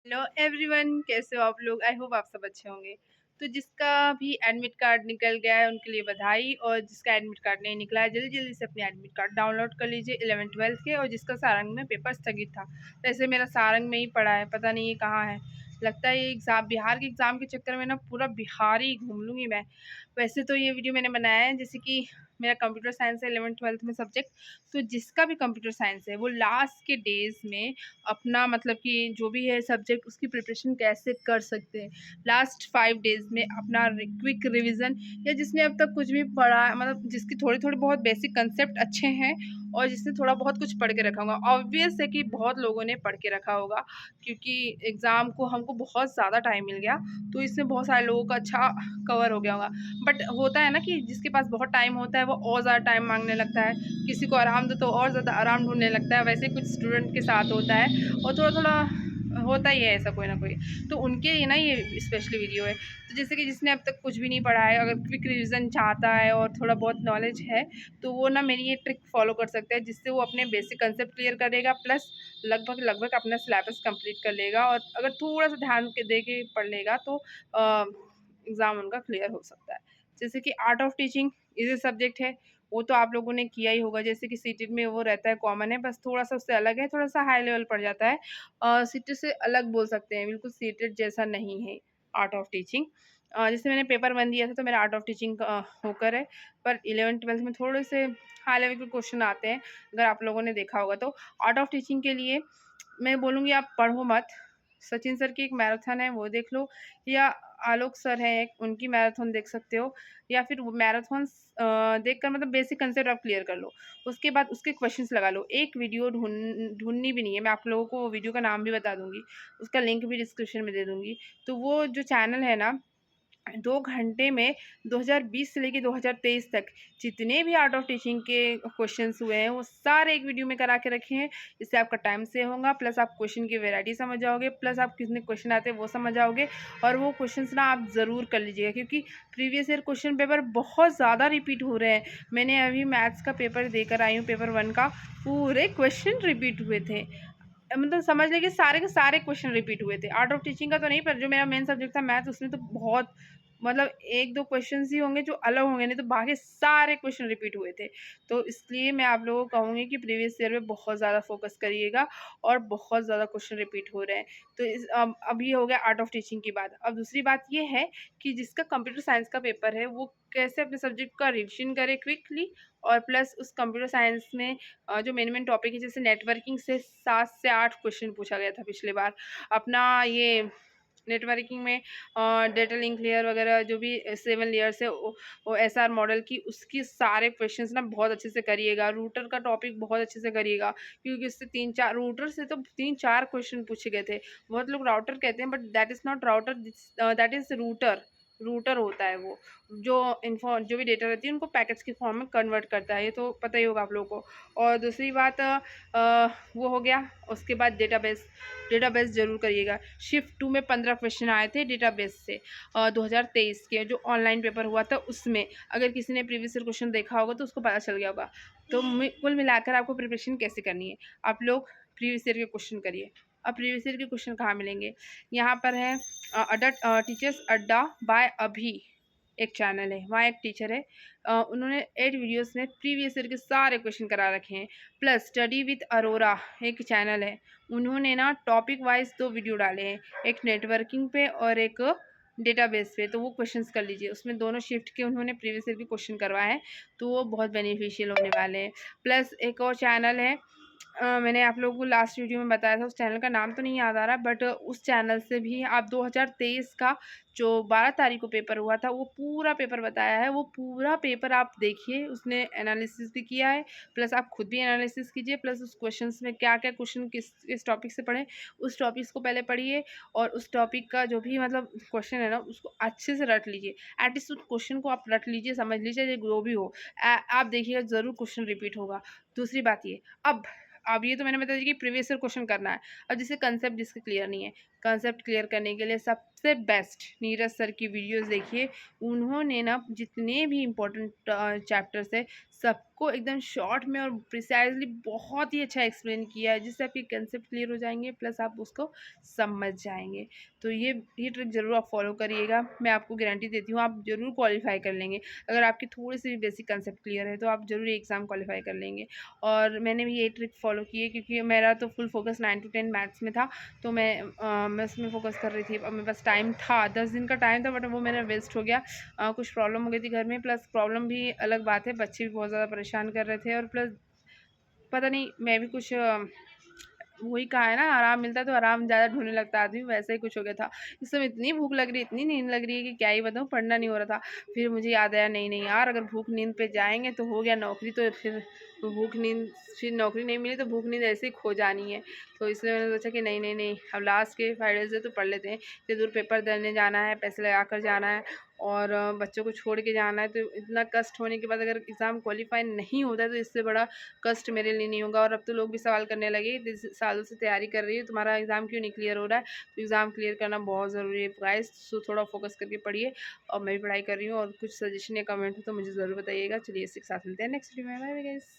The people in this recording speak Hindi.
हेलो एवरीवन, कैसे हो आप लोग। आई होप आप सब अच्छे होंगे। तो जिसका भी एडमिट कार्ड निकल गया है उनके लिए बधाई, और जिसका एडमिट कार्ड नहीं निकला है जल्दी जल्दी से अपने एडमिट कार्ड डाउनलोड कर लीजिए 11th-12th के। और जिसका सारंग में पेपर स्थगित था, वैसे मेरा सारंग में ही पड़ा है, पता नहीं ये कहाँ है। लगता है ये एग्ज़ाम, बिहार के एग्ज़ाम के चक्कर में ना पूरा बिहार ही घूम लूँगी मैं। वैसे तो ये वीडियो मैंने बनाया है जैसे कि मेरा कंप्यूटर साइंस है 11th-12th में सब्जेक्ट। तो जिसका भी कंप्यूटर साइंस है वो लास्ट के डेज़ में अपना मतलब कि जो भी है सब्जेक्ट उसकी प्रिपरेशन कैसे कर सकते हैं, लास्ट 5 डेज़ में अपना क्विक रिवीजन, या जिसने अब तक कुछ भी पढ़ा मतलब जिसकी थोड़ी थोड़ी बहुत बेसिक कंसेप्ट अच्छे हैं और जिसने थोड़ा बहुत कुछ पढ़ के रखा होगा। ऑब्वियस है कि बहुत लोगों ने पढ़ के रखा होगा, क्योंकि एग्ज़ाम को हमको बहुत ज़्यादा टाइम मिल गया, तो इसमें बहुत सारे लोगों का अच्छा कवर हो गया होगा। बट होता है ना कि जिसके पास बहुत टाइम होता है वो और ज़्यादा टाइम मांगने लगता है, किसी को आराम दो तो और ज़्यादा आराम ढूंढने लगता है। वैसे कुछ स्टूडेंट के साथ होता है और थोड़ा थोड़ा होता ही है ऐसा कोई ना कोई। तो उनके लिए ना ये स्पेशली वीडियो है। तो जैसे कि जिसने अब तक कुछ भी नहीं पढ़ा है, अगर क्विक रिवीजन चाहता है और थोड़ा बहुत नॉलेज है, तो वो ना मेरी ये ट्रिक फॉलो कर सकता है, जिससे वो अपने बेसिक कंसेप्ट क्लियर करेगा, प्लस लगभग लगभग अपना सिलेबस कंप्लीट कर लेगा। और अगर थोड़ा सा ध्यान के दे के पढ़ लेगा तो एग्ज़ाम उनका क्लियर हो सकता है। जैसे कि art of teaching easy subject है, वो तो आप लोगों ने किया ही होगा। जैसे कि सीटेट में वो रहता है, कॉमन है, बस थोड़ा सा उससे अलग है, थोड़ा सा हाई लेवल पड़ जाता है। सीटेट से अलग बोल सकते हैं, बिल्कुल सीटेट जैसा नहीं है आर्ट ऑफ टीचिंग। जैसे मैंने पेपर 1 दिया था तो मेरा आर्ट ऑफ टीचिंग होकर है, पर 11th-12th में थोड़े से हाई लेवल के क्वेश्चन आते हैं, अगर आप लोगों ने देखा होगा तो। आर्ट ऑफ टीचिंग के लिए मैं बोलूँगी आप पढ़ो मत। सचिन सर की एक मैराथन है वो देख लो, या आलोक सर हैं एक, उनकी मैराथन देख सकते हो, या फिर वो मैराथन देखकर मतलब बेसिक कंसेप्ट आप क्लियर कर लो। उसके बाद उसके क्वेश्चंस लगा लो। एक वीडियो ढूँढनी भी नहीं है, मैं आप लोगों को वो वीडियो का नाम भी बता दूँगी, उसका लिंक भी डिस्क्रिप्शन में दे दूँगी। तो वो जो चैनल है ना, 2 घंटे में 2020 से लेके 2023 तक जितने भी आर्ट ऑफ टीचिंग के क्वेश्चंस हुए हैं वो सारे एक वीडियो में करा के रखे हैं। इससे आपका टाइम सेव होगा, प्लस आप क्वेश्चन की वैरायटी समझ जाओगे, प्लस आप कितने क्वेश्चन आते हैं वो समझ जाओगे। और वो क्वेश्चंस ना आप ज़रूर कर लीजिएगा, क्योंकि प्रीवियस ईयर क्वेश्चन पेपर बहुत ज़्यादा रिपीट हो रहे हैं। मैंने अभी मैथ्स का पेपर देकर आई हूँ, पेपर 1 का, पूरे क्वेश्चन रिपीट हुए थे। मतलब समझ लीजिए सारे के सारे क्वेश्चन रिपीट हुए थे। आर्ट ऑफ टीचिंग का तो नहीं, पर जो मेरा मेन सब्जेक्ट था मैथ, उसमें तो बहुत मतलब 1-2 क्वेश्चंस ही होंगे जो अलग होंगे, नहीं तो बाकी सारे क्वेश्चन रिपीट हुए थे। तो इसलिए मैं आप लोगों को कहूँगी कि प्रीवियस ईयर में बहुत ज़्यादा फोकस करिएगा, और बहुत ज़्यादा क्वेश्चन रिपीट हो रहे हैं। तो अब ये हो गया आर्ट ऑफ टीचिंग की बात। अब दूसरी बात ये है कि जिसका कंप्यूटर साइंस का पेपर है वो कैसे अपने सब्जेक्ट का रिविजन करे क्विकली, और प्लस उस कंप्यूटर साइंस में जो मेन टॉपिक है, जैसे नेटवर्किंग से 7 से 8 क्वेश्चन पूछा गया था पिछले बार। अपना ये नेटवर्किंग में डेटा लिंक लेयर वगैरह जो भी 7 लेयर्स है, वो एसआर मॉडल की, उसकी सारे क्वेश्चंस ना बहुत अच्छे से करिएगा। रूटर का टॉपिक बहुत अच्छे से करिएगा, क्योंकि इससे 3-4 रूटर से तो 3-4 क्वेश्चन पूछे गए थे। बहुत लोग राउटर कहते हैं, but that is not router, that is router. Router होता है वो, जो जो भी डेटा रहती है उनको पैकेट्स के फॉर्म में कन्वर्ट करता है, ये तो पता ही होगा आप लोगों को। और दूसरी बात वो हो गया। उसके बाद डेटाबेस, डेटाबेस ज़रूर करिएगा। शिफ्ट 2 में 15 क्वेश्चन आए थे डेटाबेस से, 2023 के जो ऑनलाइन पेपर हुआ था उसमें। अगर किसी ने प्रीवियस ईयर क्वेश्चन देखा होगा तो उसको पता चल गया होगा। तो कुल मिलाकर आपको प्रिपरेशन कैसे करनी है, आप लोग प्रीवियस ईयर के क्वेश्चन करिए। अब प्रीवियस ईयर के क्वेश्चन कहाँ मिलेंगे, यहाँ पर है अड्डा टीचर्स अड्डा बाय अभी, एक चैनल है, वहाँ एक टीचर है, उन्होंने 8 वीडियोस में प्रीवियस ईयर के सारे क्वेश्चन करा रखे हैं। प्लस स्टडी विद अरोरा एक चैनल है, उन्होंने ना टॉपिक वाइज 2 वीडियो डाले हैं, एक नेटवर्किंग पे और एक डेटाबेस पे। तो वो क्वेश्चंस कर लीजिए, उसमें दोनों शिफ्ट के उन्होंने प्रीवियस ईयर के क्वेश्चन करवाए हैं, तो वो बहुत बेनिफिशियल होने वाले हैं। प्लस एक और चैनल है, मैंने आप लोगों को लास्ट वीडियो में बताया था, उस चैनल का नाम तो नहीं याद आ रहा, बट उस चैनल से भी आप 2023 का जो 12 तारीख को पेपर हुआ था वो पूरा पेपर बताया है। वो पूरा पेपर आप देखिए, उसने एनालिसिस भी किया है, प्लस आप खुद भी एनालिसिस कीजिए, प्लस उस क्वेश्चंस में क्या क्या क्वेश्चन किस टॉपिक से पढ़ें, उस टॉपिक्स को पहले पढ़िए, और उस टॉपिक का जो भी मतलब क्वेश्चन है ना उसको अच्छे से रट लीजिए। एटलीस्ट उस क्वेश्चन को आप रट लीजिए, समझ लीजिए, जो भी हो आप देखिएगा ज़रूर क्वेश्चन रिपीट होगा। दूसरी बात ये, अब ये तो मैंने बताया कि प्रीवियस ईयर क्वेश्चन करना है। अब जैसे कंसेप्ट जिसके क्लियर नहीं है, कॉन्सेप्ट क्लियर करने के लिए सबसे बेस्ट नीरज सर की वीडियोस देखिए। उन्होंने ना जितने भी इम्पोर्टेंट चैप्टर्स है सबको एकदम शॉर्ट में और प्रिसाइजली बहुत ही अच्छा एक्सप्लेन किया है, जिससे आपके कंसेप्ट क्लियर हो जाएंगे प्लस आप उसको समझ जाएंगे। तो ये ट्रिक ज़रूर आप फॉलो करिएगा, मैं आपको गारंटी देती हूँ आप ज़रूर क्वालिफाई कर लेंगे। अगर आपकी थोड़ी सी भी बेसिक कंसेप्ट क्लियर है तो आप ज़रूर एग्ज़ाम क्वालिफाई कर लेंगे। और मैंने भी ये ट्रिक फॉलो की है क्योंकि मेरा तो फुल फोकस 9 to 10 मैथ्स में था, तो मैं उसमें फोकस कर रही थी। अब मेरे पास टाइम था, 10 दिन का टाइम था, बट वो मेरा वेस्ट हो गया। कुछ प्रॉब्लम हो गई थी घर में, प्लस प्रॉब्लम भी अलग बात है, बच्चे भी बहुत ज़्यादा परेशान कर रहे थे, और प्लस पता नहीं मैं भी कुछ वही कहा है ना, आराम मिलता है तो आराम ज़्यादा ढूंढने लगता है आदमी, वैसा ही कुछ हो गया था। इस समय इतनी भूख लग रही, इतनी नींद लग रही है कि क्या ही बताऊँ, पढ़ना नहीं हो रहा था। फिर मुझे याद आया, नहीं नहीं यार, अगर भूख नींद पे जाएंगे तो हो गया नौकरी, तो फिर भूख नींद, फिर नौकरी नहीं मिली तो भूख नींद ऐसे ही खो जानी है। तो इसलिए मैंने सोचा कि नहीं नहीं नहीं, अब लास्ट के 5 डेज है तो पढ़ लेते हैं। इतनी दूर पेपर देने जाना है, पैसे लगा कर जाना है, और बच्चों को छोड़ के जाना है, तो इतना कष्ट होने के बाद अगर एग्ज़ाम क्वालिफाई नहीं होता है तो इससे बड़ा कष्ट मेरे लिए नहीं होगा। और अब तो लोग भी सवाल करने लगे, सालों से तैयारी कर रही है, तुम्हारा एग्ज़ाम क्यों नहीं क्लियर हो रहा है? तो एग्ज़ाम क्लियर करना बहुत ज़रूरी है गाइस, सो थोड़ा फोकस करके पढ़िए। और मैं भी पढ़ाई कर रही हूँ, और कुछ सजेशन या कमेंट हो तो मुझे ज़रूर बताइएगा। चलिए इसी के साथ मिलते हैं नेक्स्ट वीडियो में, बाय बाय गाइस।